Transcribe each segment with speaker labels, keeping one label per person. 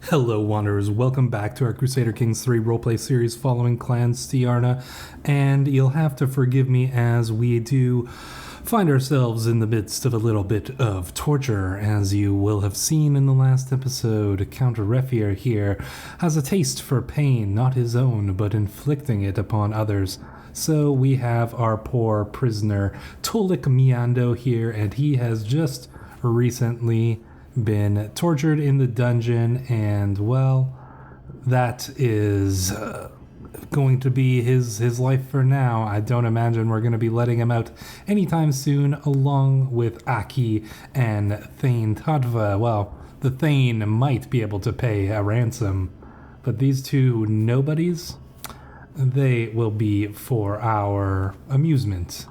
Speaker 1: Hello Wanderers, welcome back to our Crusader Kings 3 roleplay series following Clan Stjarna, and you'll have to forgive me as we do find ourselves in the midst of a little bit of torture. As you will have seen in the last episode, Count Refir here has a taste for pain, not his own, but inflicting it upon others. So we have our poor prisoner Tolik Miando here, and he has just recently been tortured in the dungeon, and well, that is going to be his life for now. I don't imagine we're going to be letting him out anytime soon, along with Aki and Thane Tadva. Well, the Thane might be able to pay a ransom, but these two nobodies, they will be for our amusement.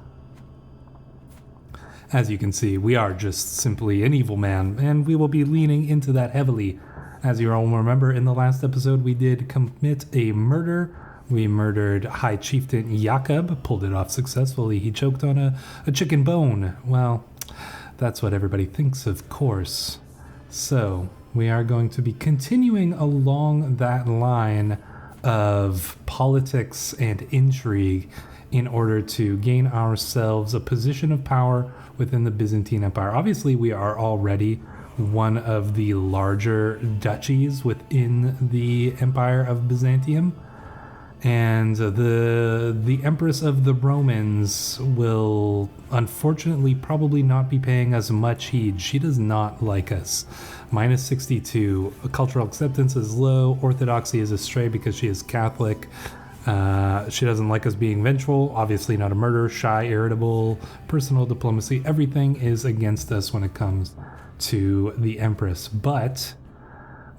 Speaker 1: As you can see, we are just simply an evil man, and we will be leaning into that heavily. As you all remember, in the last episode, we did commit a murder. We murdered High Chieftain Jakob, pulled it off successfully. He choked on a chicken bone. Well, that's what everybody thinks, of course. So, we are going to be continuing along that line of politics and intrigue in order to gain ourselves a position of power within the Byzantine Empire. Obviously, we are already one of the larger duchies within the Empire of Byzantium, and the Empress of the Romans will unfortunately probably not be paying us much heed. She does not like us. Minus 62. Cultural acceptance is low. Orthodoxy is astray because she is Catholic. She doesn't like us being vengeful, obviously not a murderer, shy, irritable, personal diplomacy. Everything is against us when it comes to the Empress. But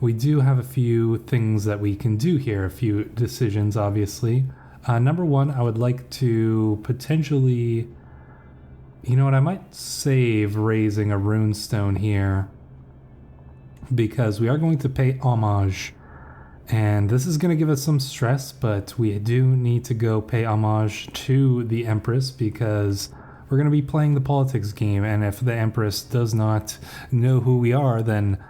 Speaker 1: we do have a few things that we can do here, a few decisions, obviously. Number one, I would like to potentially, you know what, I might save raising a runestone here, because we are going to pay homage. And this is going to give us some stress, but we do need to go pay homage to the Empress, because we're going to be playing the politics game, and if the Empress does not know who we are, then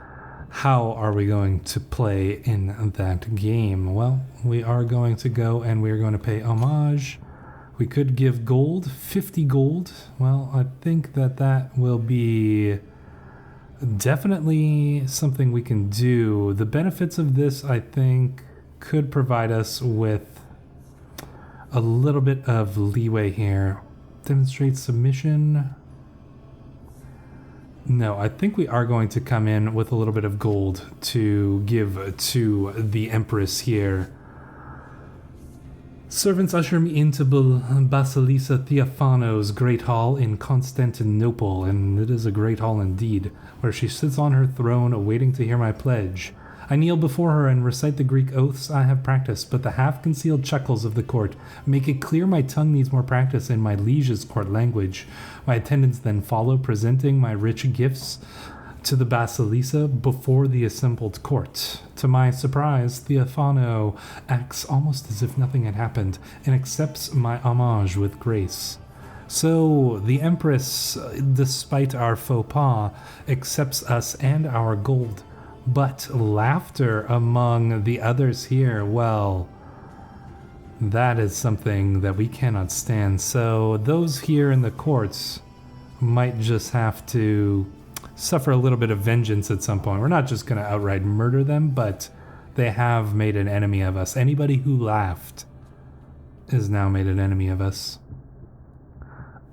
Speaker 1: how are we going to play in that game? Well, we are going to go and we're going to pay homage. We could give gold, 50 gold. Well, I think that will be definitely something we can do. The benefits of this, I think, could provide us with a little bit of leeway here. Demonstrate submission. No, I think we are going to come in with a little bit of gold to give to the Empress here. Servants usher me into Basilisa Theophano's great hall in Constantinople, and it is a great hall indeed, where she sits on her throne awaiting to hear my pledge. I kneel before her and recite the Greek oaths I have practiced, but the half-concealed chuckles of the court make it clear my tongue needs more practice in my liege's court language. My attendants then follow, presenting my rich gifts to the Basilisa before the assembled court. To my surprise, Theophano acts almost as if nothing had happened and accepts my homage with grace. So, the Empress, despite our faux pas, accepts us and our gold. But laughter among the others here, well, that is something that we cannot stand. So those here in the courts might just have to suffer a little bit of vengeance at some point. We're not just going to outright murder them, but they have made an enemy of us. Anybody who laughed is now made an enemy of us.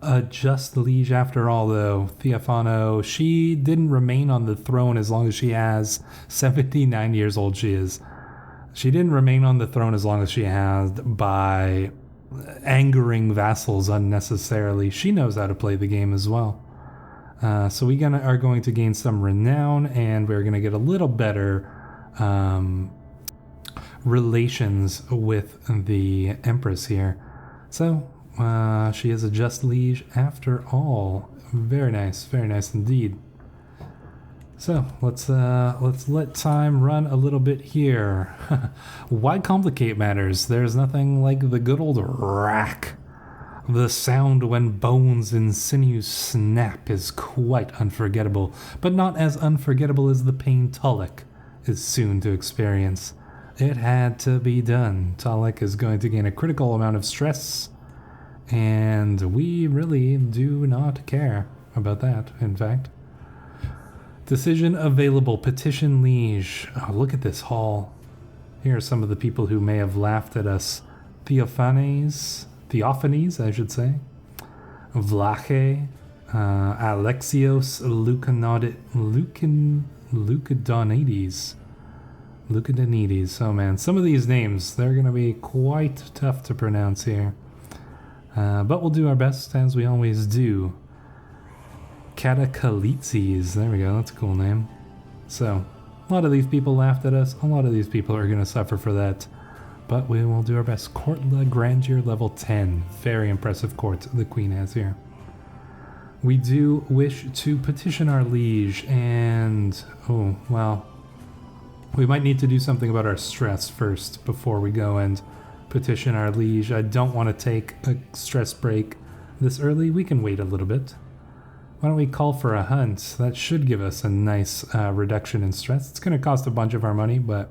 Speaker 1: A just liege after all, though. Theophano, she didn't remain on the throne as long as she has. 79 years old she is. She didn't remain on the throne as long as she has by angering vassals unnecessarily. She knows how to play the game as well. So we are going to gain some renown, and we're going to get a little better relations with the Empress here. So she is a just liege after all. Very nice indeed. So let's let time run a little bit here. Why complicate matters? There's nothing like the good old rack. The sound when bones and sinews snap is quite unforgettable, but not as unforgettable as the pain Tulloch is soon to experience. It had to be done. Talek is going to gain a critical amount of stress, and we really do not care about that, in fact. Decision available. Petition liege. Oh, look at this hall. Here are some of the people who may have laughed at us. Theophanes, I should say. Vlache, Alexios Lukadonides. Oh man, some of these names, they're going to be quite tough to pronounce here. But we'll do our best, as we always do. Katakalitzes, there we go, that's a cool name. So, a lot of these people laughed at us, a lot of these people are going to suffer for that. But we will do our best. Court La Grandeur level 10. Very impressive court the queen has here. We do wish to petition our liege, and oh, well, we might need to do something about our stress first before we go and petition our liege. I don't want to take a stress break this early. We can wait a little bit. Why don't we call for a hunt? That should give us a nice reduction in stress. It's going to cost a bunch of our money, but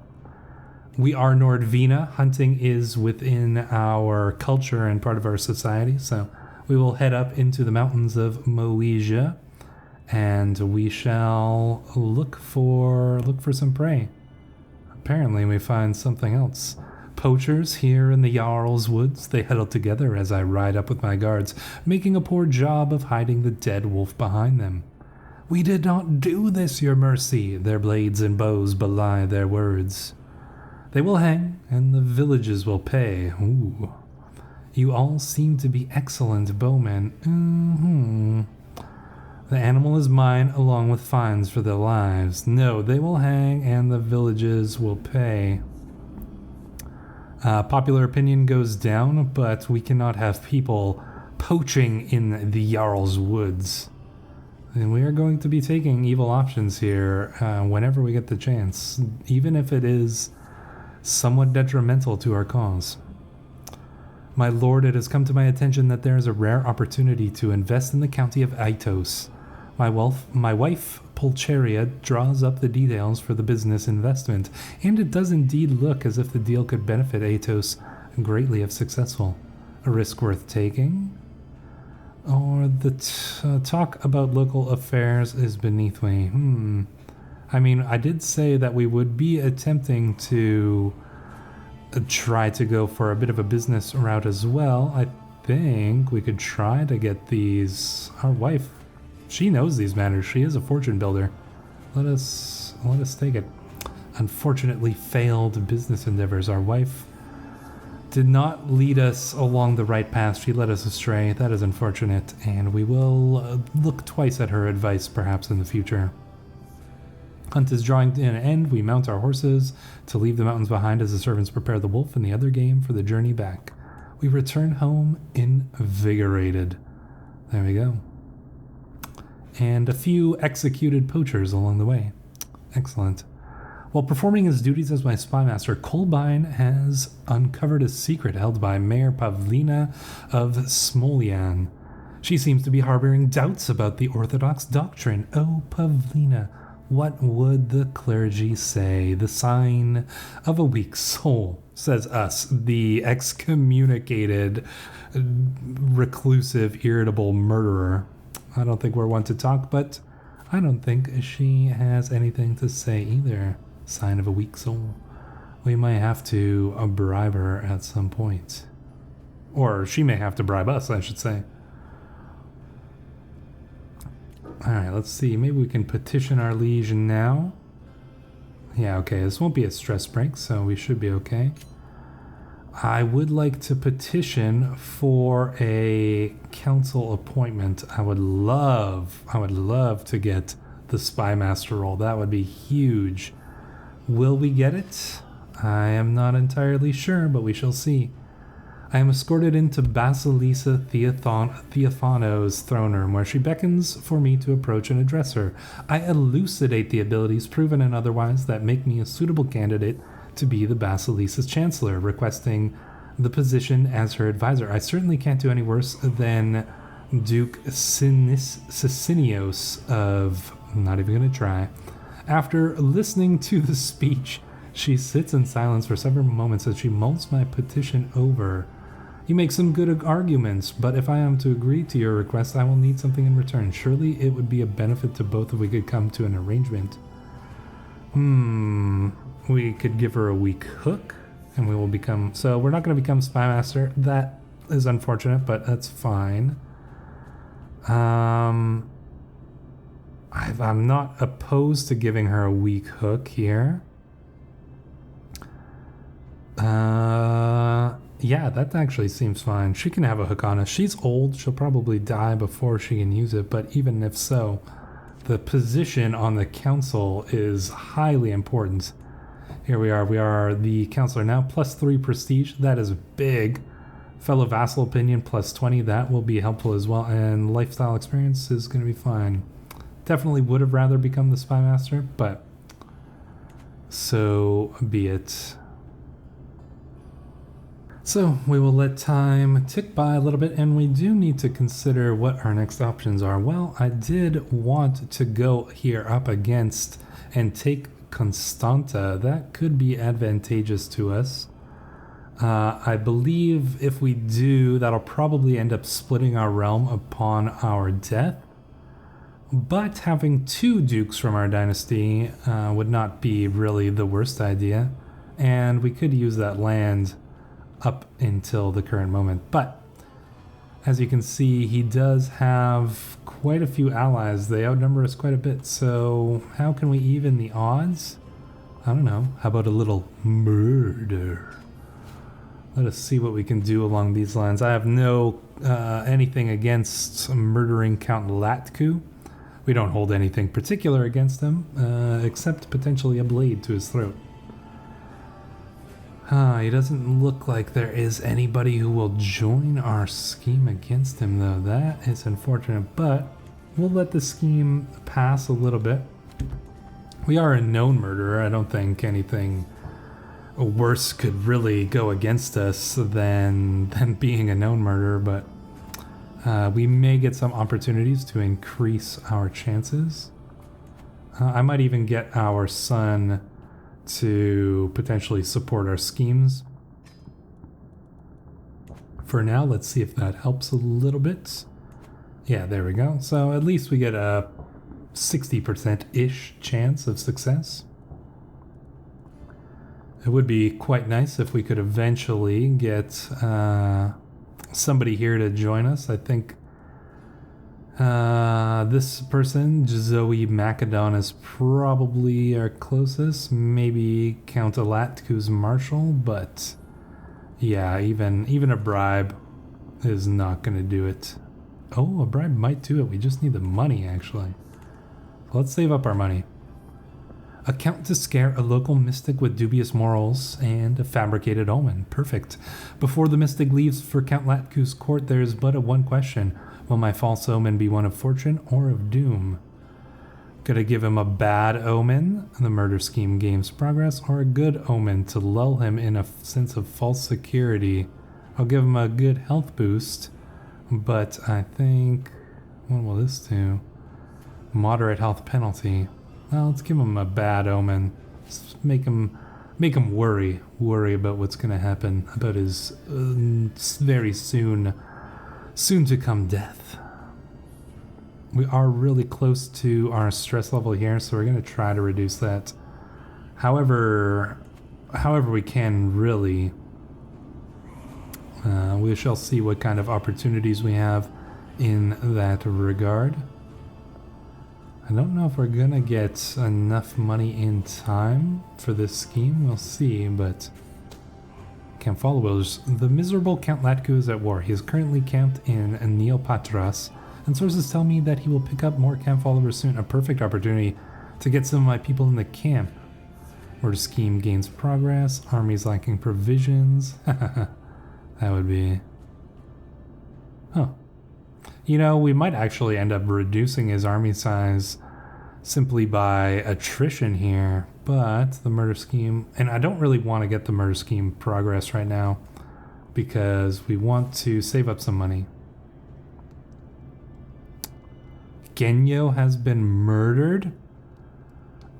Speaker 1: we are Nordvina. Hunting is within our culture and part of our society, so we will head up into the mountains of Moesia, and we shall look for some prey. Apparently we find something else. Poachers here in the Jarl's Woods, they huddle together as I ride up with my guards, making a poor job of hiding the dead wolf behind them. We did not do this, your mercy. Their blades and bows belie their words. They will hang, and the villages will pay. Ooh. You all seem to be excellent bowmen. The animal is mine, along with fines for their lives. No, they will hang, and the villages will pay. Popular opinion goes down, but we cannot have people poaching in the Jarl's Woods. And we are going to be taking evil options here whenever we get the chance, even if it is somewhat detrimental to our cause. My lord, it has come to my attention that there is a rare opportunity to invest in the county of Aitos. My wife, Pulcheria, draws up the details for the business investment, and it does indeed look as if the deal could benefit Aitos greatly if successful. A risk worth taking? Or the talk about local affairs is beneath me. I mean, I did say that we would be attempting to try to go for a bit of a business route as well. I think we could try to get these... Our wife, she knows these matters. She is a fortune builder. Let us take it. Unfortunately failed business endeavors. Our wife did not lead us along the right path. She led us astray. That is unfortunate, and we will look twice at her advice perhaps in the future. Hunt is drawing to an end. We mount our horses to leave the mountains behind as the servants prepare the wolf and the other game for the journey back. We return home invigorated. There we go. And a few executed poachers along the way. Excellent. While performing his duties as my spymaster, Kolbein has uncovered a secret held by Mayor Pavlina of Smolyan. She seems to be harboring doubts about the Orthodox doctrine. Oh, Pavlina, what would the clergy say? The sign of a weak soul, says us, the excommunicated, reclusive, irritable murderer. I don't think we're one to talk, but I don't think she has anything to say either. Sign of a weak soul. We might have to bribe her at some point. Or she may have to bribe us, I should say. Alright, let's see. Maybe we can petition our liege now. Yeah, okay. This won't be a stress break, so we should be okay. I would like to petition for a council appointment. I would love to get the spymaster role. That would be huge. Will we get it? I am not entirely sure, but we shall see. I am escorted into Basilisa Theophano's throne room, where she beckons for me to approach and address her. I elucidate the abilities, proven and otherwise, that make me a suitable candidate to be the Basilisa's chancellor, requesting the position as her advisor. I certainly can't do any worse than Duke Sicinios of... I'm not even going to try. After listening to the speech, she sits in silence for several moments as she mulls my petition over. You make some good arguments, but if I am to agree to your request, I will need something in return. Surely it would be a benefit to both if we could come to an arrangement. We could give her a weak hook, and we will become... So we're not going to become Spy Master. That is unfortunate, but that's fine. I'm not opposed to giving her a weak hook here. Yeah, that actually seems fine. She can have a hook on us. She's old. She'll probably die before she can use it, but even if so, the position on the council is highly important. Here we are. We are the counselor now, +3 prestige. That is big. Fellow vassal opinion, +20. That will be helpful as well. And lifestyle experience is going to be fine. Definitely would have rather become the Spy Master, but so be it. So we will let time tick by a little bit, and we do need to consider what our next options are. Well, I did want to go here up against and take Constanta. That could be advantageous to us. I believe if we do, that'll probably end up splitting our realm upon our death. But having 2 dukes from our dynasty would not be really the worst idea. And we could use that land up until the current moment. But as you can see, he does have quite a few allies. They outnumber us quite a bit. So how can we even the odds? I don't know. How about a little murder? Let us see what we can do along these lines. I have no anything against murdering Count Latku. We don't hold anything particular against him, except potentially a blade to his throat. He doesn't look like there is anybody who will join our scheme against him, though. That is unfortunate, but we'll let the scheme pass a little bit. We are a known murderer. I don't think anything worse could really go against us than being a known murderer, but we may get some opportunities to increase our chances. I might even get our son to potentially support our schemes. For now, let's see if that helps a little bit. Yeah, there we go. So at least we get a 60%-ish chance of success. It would be quite nice if we could eventually get somebody here to join us. I think this person, Zoe Macedon, is probably our closest. Maybe Count Alatku's Marshal, but yeah, even a bribe is not going to do it. Oh, a bribe might do it. We just need the money, actually. Let's save up our money. A count to scare a local mystic with dubious morals and a fabricated omen. Perfect. Before the mystic leaves for Count Latku's court, there is but one question. Will my false omen be one of fortune or of doom? Could I give him a bad omen, the murder scheme gains progress, or a good omen to lull him in a sense of false security? I'll give him a good health boost, but I think... what will this do? Moderate health penalty. Well, let's give him a bad omen. Let's make him worry about what's going to happen, about his very soon to come death. We are really close to our stress level here, so we're going to try to reduce that. However we can, really. We shall see what kind of opportunities we have in that regard. I don't know if we're going to get enough money in time for this scheme. We'll see, but... Camp followers. The miserable Count Latku is at war. He is currently camped in Neopatras, and sources tell me that he will pick up more camp followers soon. A perfect opportunity to get some of my people in the camp. Murder scheme gains progress. Armies lacking provisions. That would be... Huh. You know, we might actually end up reducing his army size simply by attrition here, but the murder scheme... And I don't really want to get the murder scheme progress right now because we want to save up some money. Genyo has been murdered?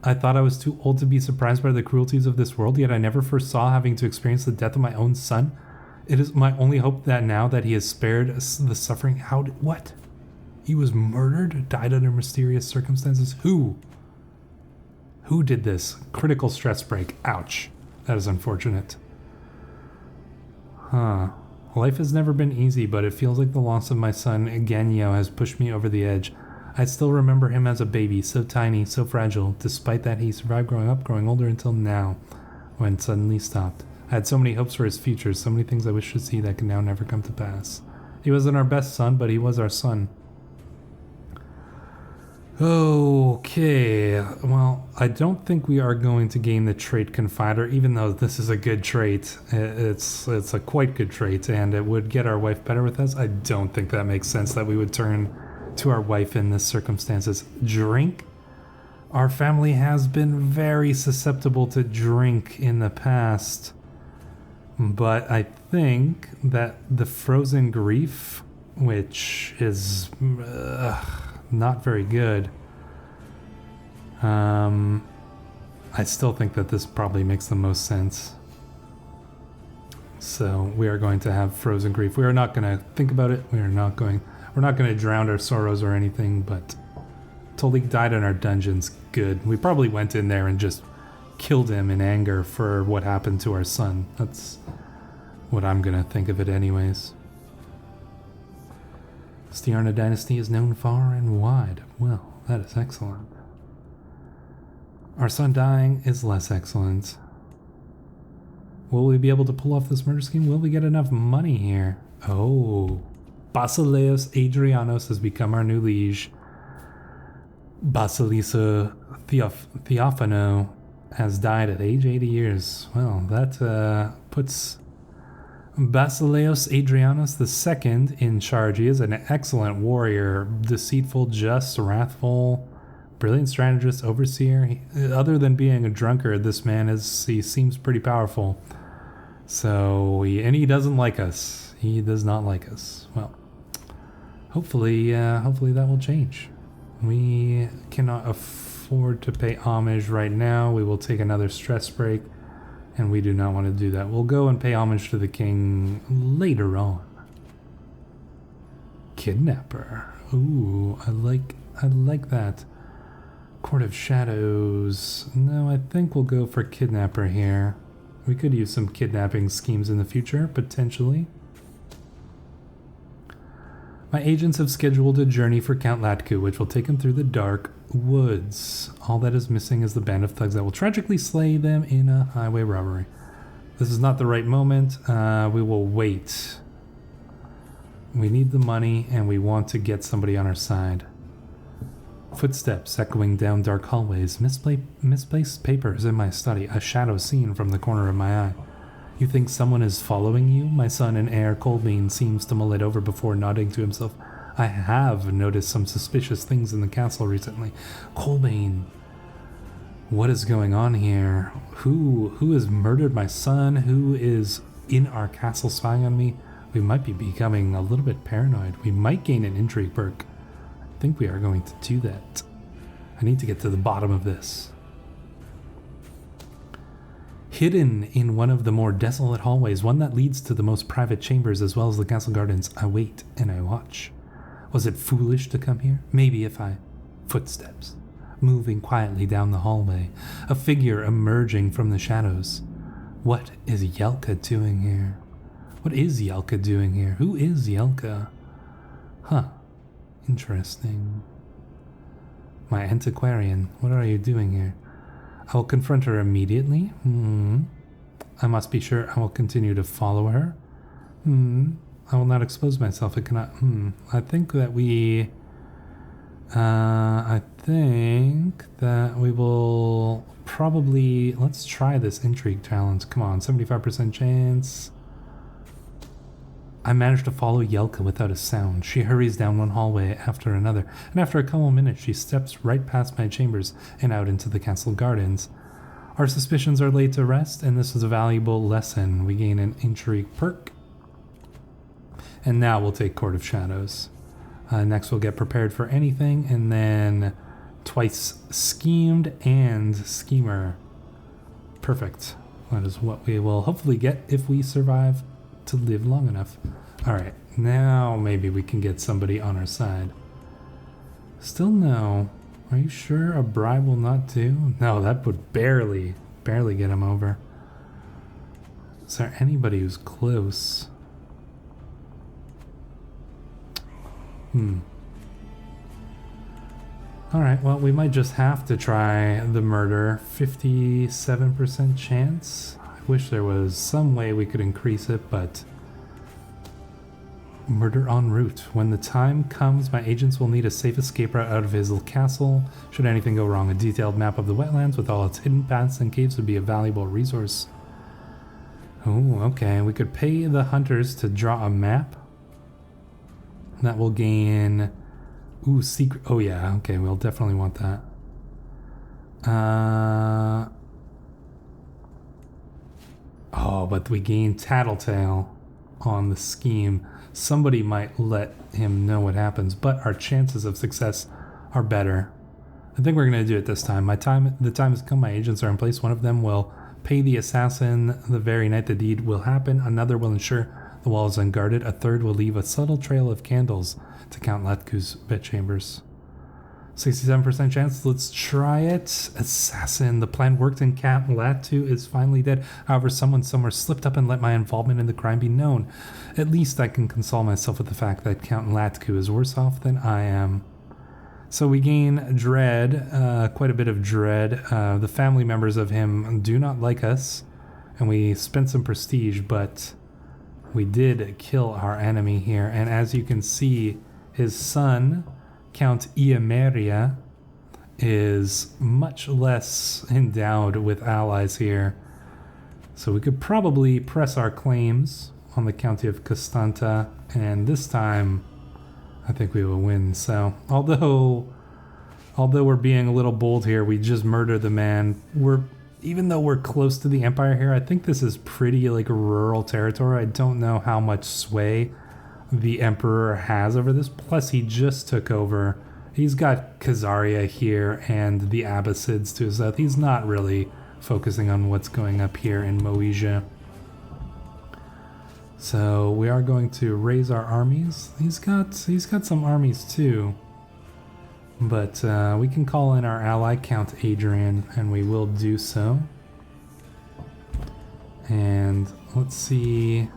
Speaker 1: I thought I was too old to be surprised by the cruelties of this world, yet I never foresaw having to experience the death of my own son. It is my only hope that now that he has spared the suffering... What? He was murdered? Died under mysterious circumstances? Who? Who did this? Critical stress break. Ouch. That is unfortunate. Huh. Life has never been easy, but it feels like the loss of my son, Ganyo, has pushed me over the edge. I still remember him as a baby, so tiny, so fragile. Despite that, he survived growing up, growing older until now, when it suddenly stopped. I had so many hopes for his future, so many things I wish to see that can now never come to pass. He wasn't our best son, but he was our son. Okay, well, I don't think we are going to gain the trait Confider, even though this is a good trait. It's a quite good trait, and it would get our wife better with us. I don't think that makes sense that we would turn to our wife in this circumstances. Drink? Our family has been very susceptible to drink in the past, but I think that the frozen grief, which is... not very good. I still think that this probably makes the most sense. So we are going to have frozen grief. We are not going to think about it. We're not going to drown our sorrows or anything, but Tolik died in our dungeons. Good. We probably went in there and just killed him in anger for what happened to our son. That's what I'm going to think of it anyways. Stjarna dynasty is known far and wide. Well, that is excellent. Our son dying is less excellent. Will we be able to pull off this murder scheme? Will we get enough money here? Oh. Basileus Adrianos has become our new liege. Basilisa Theophano has died at age 80 years. Well, that puts Basileus Adrianus II in charge. He is an excellent warrior, deceitful, just, wrathful, brilliant strategist, overseer. Other than being a drunkard, this man he seems pretty powerful. So, he doesn't like us. He does not like us. Well, hopefully that will change. We cannot afford to pay homage right now. We will take another stress break. And we do not want to do that. We'll go and pay homage to the king later on. Kidnapper. Ooh, I like that. Court of Shadows. No, I think we'll go for Kidnapper here. We could use some kidnapping schemes in the future, potentially. My agents have scheduled a journey for Count Latku, which will take him through the dark woods. All that is missing is the band of thugs that will tragically slay them in a highway robbery. This is not the right moment. We will wait. We need the money, and we want to get somebody on our side. Footsteps echoing down dark hallways. Misplaced papers in my study. A shadow seen from the corner of my eye. You think someone is following you? My son and heir Colbean seems to mull it over before nodding to himself. I have noticed some suspicious things in the castle recently. Colbean, what is going on here? Who has murdered my son? Who is in our castle spying on me? We might be becoming a little bit paranoid. We might gain an intrigue perk. I think we are going to do that. I need to get to the bottom of this. Hidden in one of the more desolate hallways, one that leads to the most private chambers as well as the castle gardens, I wait and I watch. Was it foolish to come here? Maybe if I... Footsteps. Moving quietly down the hallway. A figure emerging from the shadows. What is Yelka doing here? What is Yelka doing here? Who is Yelka? Huh. Interesting. My antiquarian, what are you doing here? I will confront her immediately. I must be sure I will continue to follow her. I will not expose myself. I cannot. I think that we will probably... Let's try this intrigue challenge. Come on, 75% chance. I managed to follow Yelka without a sound. She hurries down one hallway after another, and after a couple of minutes she steps right past my chambers and out into the castle gardens. Our suspicions are laid to rest, and this is a valuable lesson. We gain an intrigue perk. And now we'll take Court of Shadows. Next we'll get prepared for anything, and then Twice schemed and schemer. Perfect. That is what we will hopefully get if we survive to live long enough. Alright, now maybe we can get somebody on our side. Still no. Are you sure a bribe will not do? No, that would barely get him over. Is there anybody who's close? Alright, well, we might just have to try the murder. 57% chance? I wish there was some way we could increase it, but... Murder en route. When the time comes, my agents will need a safe escape route out of Hazel Castle. Should anything go wrong, a detailed map of the wetlands with all its hidden paths and caves would be a valuable resource. Oh, okay. We could pay the hunters to draw a map. That will gain... Ooh, secret... Oh, yeah. Okay, we'll definitely want that. Oh, but we gain Tattletale on the scheme. Somebody might let him know what happens, but our chances of success are better. I think we're going to do it this time. The time has come. My agents are in place. One of them will pay the assassin the very night the deed will happen. Another will ensure the wall is unguarded. A third will leave a subtle trail of candles to Count Latku's bedchambers. 67% chance. Let's try it. Assassin. The plan worked and Count Latku is finally dead. However, someone somewhere slipped up and let my involvement in the crime be known. At least I can console myself with the fact that Count Latku is worse off than I am. So we gain dread, quite a bit of dread. The family members of him do not like us, and we spent some prestige, but we did kill our enemy here. And as you can see, his son, Count Eirikr, is much less endowed with allies here. So we could probably press our claims on the County of Costanta, and this time I think we will win. So although we're being a little bold here, we just murdered the man. Even though we're close to the Empire here, I think this is pretty like rural territory. I don't know how much sway the Emperor has over this. Plus he just took over. He's got Khazaria here and the Abbasids to his south. He's not really focusing on what's going up here in Moesia. So we are going to raise our armies. He's got some armies too. But we can call in our ally, Count Adrian, and we will do so. And let's see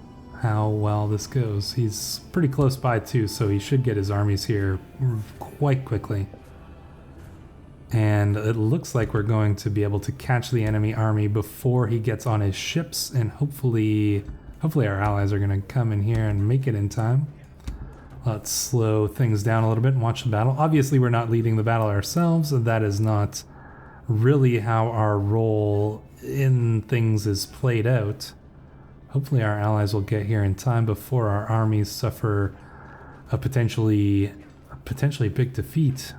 Speaker 1: how well this goes. He's pretty close by too, so he should get his armies here quite quickly. And it looks like we're going to be able to catch the enemy army before he gets on his ships, and hopefully our allies are going to come in here and make it in time. Let's slow things down a little bit and watch the battle. Obviously, we're not leading the battle ourselves. That is not really how our role in things is played out. Hopefully our allies will get here in time before our armies suffer a potentially big defeat.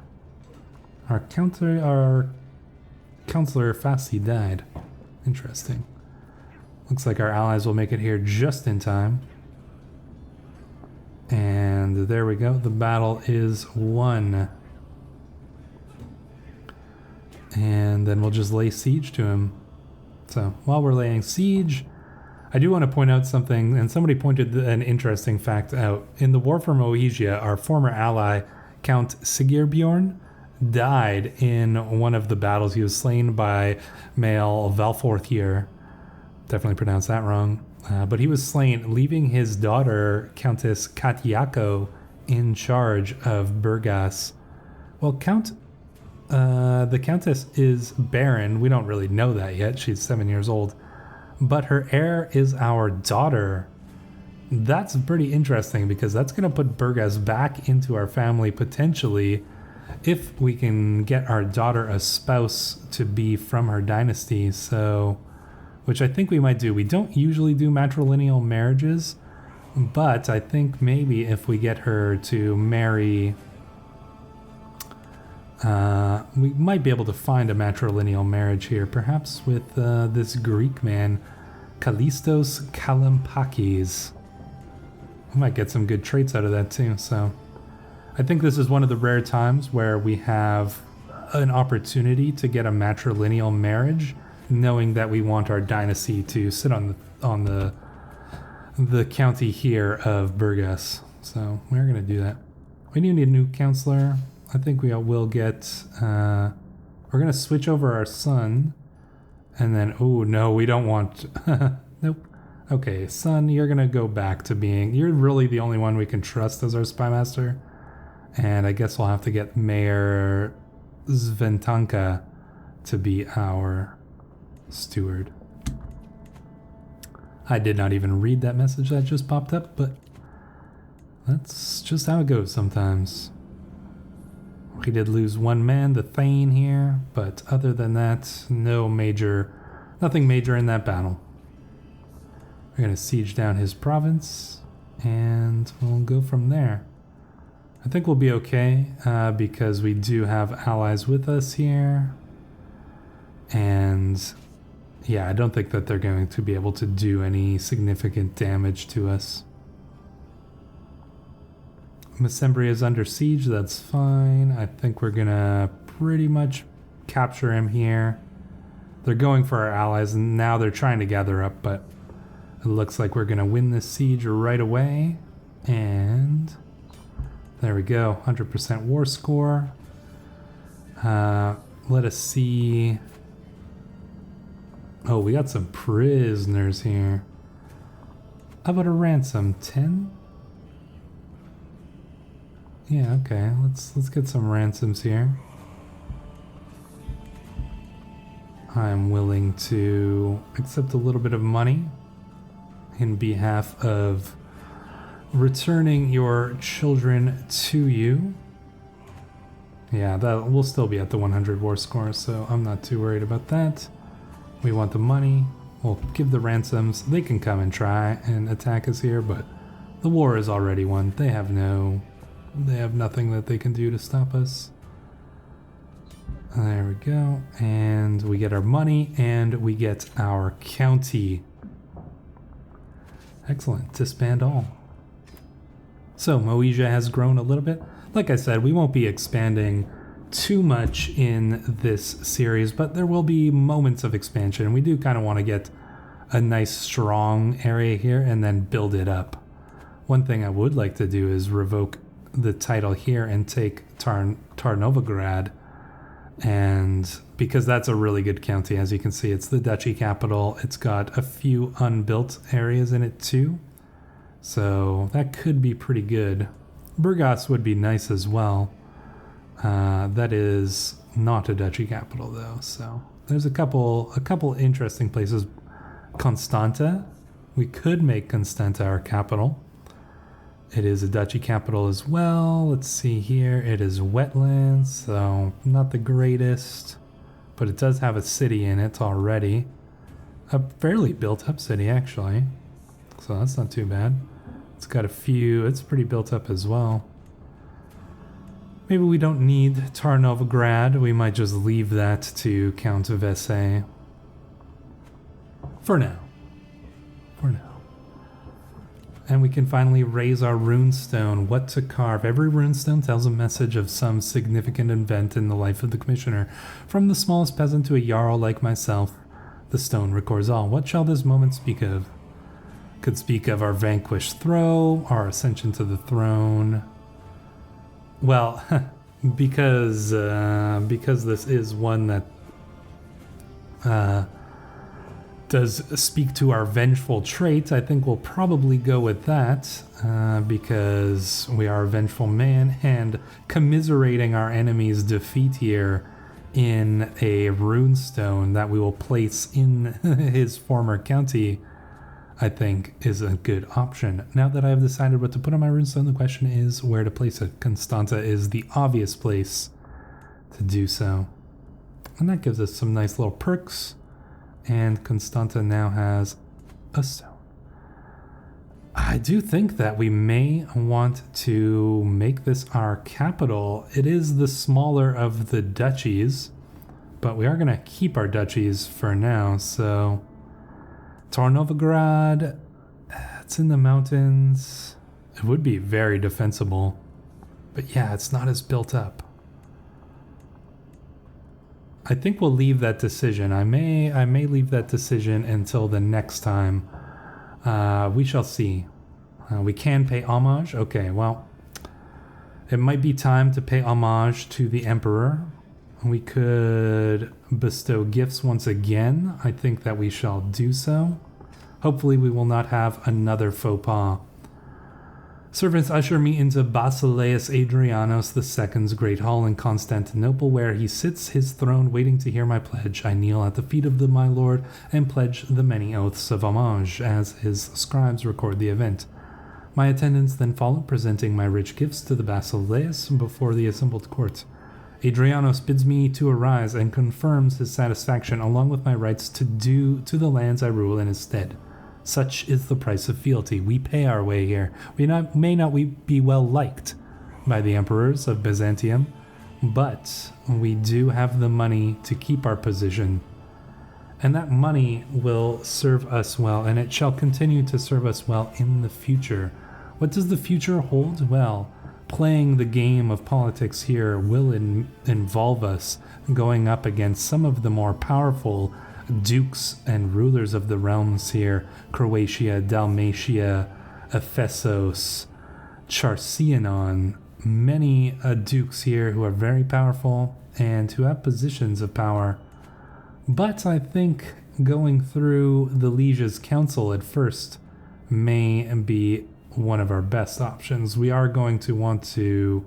Speaker 1: Our counselor Fassi died. Interesting. Looks like our allies will make it here just in time. And there we go. The battle is won. And then we'll just lay siege to him. So while we're laying siege, I do want to point out something, and somebody pointed an interesting fact out. In the War for Moesia, our former ally, Count Sigirbjorn, died in one of the battles. He was slain by male Valforthir. Definitely pronounced that wrong. But he was slain, leaving his daughter, Countess Katiako, in charge of Bulgars. Well, the Countess is barren. We don't really know that yet. She's 7 years old. But her heir is our daughter. That's pretty interesting because that's going to put Bulgars back into our family potentially if we can get our daughter a spouse to be from her dynasty. So... which I think we might do. We don't usually do matrilineal marriages, but I think maybe if we get her to marry, we might be able to find a matrilineal marriage here, perhaps with this Greek man, Kallistos Kalampakis. We might get some good traits out of that too, so I think this is one of the rare times where we have an opportunity to get a matrilineal marriage, knowing that we want our dynasty to sit on the county here of Bulgars. So we're going to do that. We do need a new counselor. I think we will get... we're going to switch over our son. And then... Oh, no, we don't want... Nope. Okay, son, you're going to go back to being... You're really the only one we can trust as our spy master. And I guess we'll have to get Mayor Sventanka to be our steward. I did not even read that message that just popped up, but that's just how it goes sometimes. We did lose one man, the Thane here, but other than that, nothing major in that battle. We're going to siege down his province, and we'll go from there. I think we'll be okay, because we do have allies with us here. And yeah, I don't think that they're going to be able to do any significant damage to us. Mesembria is under siege, that's fine. I think we're gonna pretty much capture him here. They're going for our allies, and now they're trying to gather up, but it looks like we're gonna win this siege right away. And there we go, 100% war score. Let us see. Oh, we got some prisoners here. How about a ransom? 10? Yeah, okay. Let's get some ransoms here. I'm willing to accept a little bit of money in behalf of returning your children to you. Yeah, that will still be at the 100 war score, so I'm not too worried about that. We want the money. We'll give the ransoms. They can come and try and attack us here, but the war is already won. They have nothing that they can do to stop us. There we go. And we get our money and we get our county. Excellent. Disband all. So Moesia has grown a little bit. Like I said, we won't be expanding too much in this series, but there will be moments of expansion. We do kind of want to get a nice strong area here and then build it up. One thing I would like to do is revoke the title here and take Tarnovagrad, and because that's a really good county. As you can see, it's the duchy capital. It's got a few unbuilt areas in it too, so that could be pretty good. Bulgars would be nice as well. That is not a duchy capital though, so there's a couple interesting places. Constanta, we could make Constanta our capital. It is a duchy capital as well. Let's see here, it is wetlands, so not the greatest, but it does have a city in it already. A fairly built up city actually, so that's not too bad. It's got it's pretty built up as well. Maybe we don't need Tarnovagrad. We might just leave that to Count Vese. For now. And we can finally raise our runestone. What to carve? Every runestone tells a message of some significant event in the life of the commissioner. From the smallest peasant to a jarl like myself, the stone records all. What shall this moment speak of? Could speak of our vanquished throw, our ascension to the throne. Well, because this is one that does speak to our vengeful trait, I think we'll probably go with that, because we are a vengeful man, and commiserating our enemy's defeat here in a runestone that we will place in his former county, I think is a good option. Now that I have decided what to put on my runestone, the question is where to place it. Constanta is the obvious place to do so. And that gives us some nice little perks. And Constanta now has a stone. I do think that we may want to make this our capital. It is the smaller of the duchies, but we are going to keep our duchies for now, so... Tarnovagrad, it's in the mountains. It would be very defensible, but yeah, it's not as built up. I think we'll leave that decision. I may leave that decision until the next time. We shall see. We can pay homage. Okay, well, it might be time to pay homage to the Emperor. We could bestow gifts once again. I think that we shall do so. Hopefully we will not have another faux pas. Servants usher me into Basileus Adrianos II's great hall in Constantinople, where he sits his throne waiting to hear my pledge. I kneel at the feet of my lord and pledge the many oaths of homage as his scribes record the event. My attendants then follow, presenting my rich gifts to the Basileus before the assembled court. Adrianos bids me to arise and confirms his satisfaction along with my rights to the lands I rule in his stead. Such is the price of fealty. We pay our way here. We may not be well liked by the emperors of Byzantium, but we do have the money to keep our position. And that money will serve us well, and it shall continue to serve us well in the future. What does the future hold? Well, playing the game of politics here will involve us going up against some of the more powerful dukes and rulers of the realms here: Croatia, Dalmatia, Ephesos, Charcianon. Many dukes here who are very powerful and who have positions of power. But I think going through the Liege's council at first may be one of our best options. We are going to want to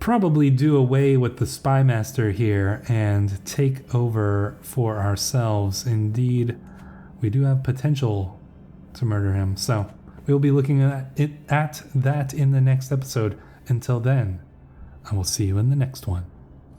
Speaker 1: probably do away with the spy master here and take over for ourselves. Indeed, we do have potential to murder him. So we'll be looking at that in the next episode. Until then, I will see you in the next one.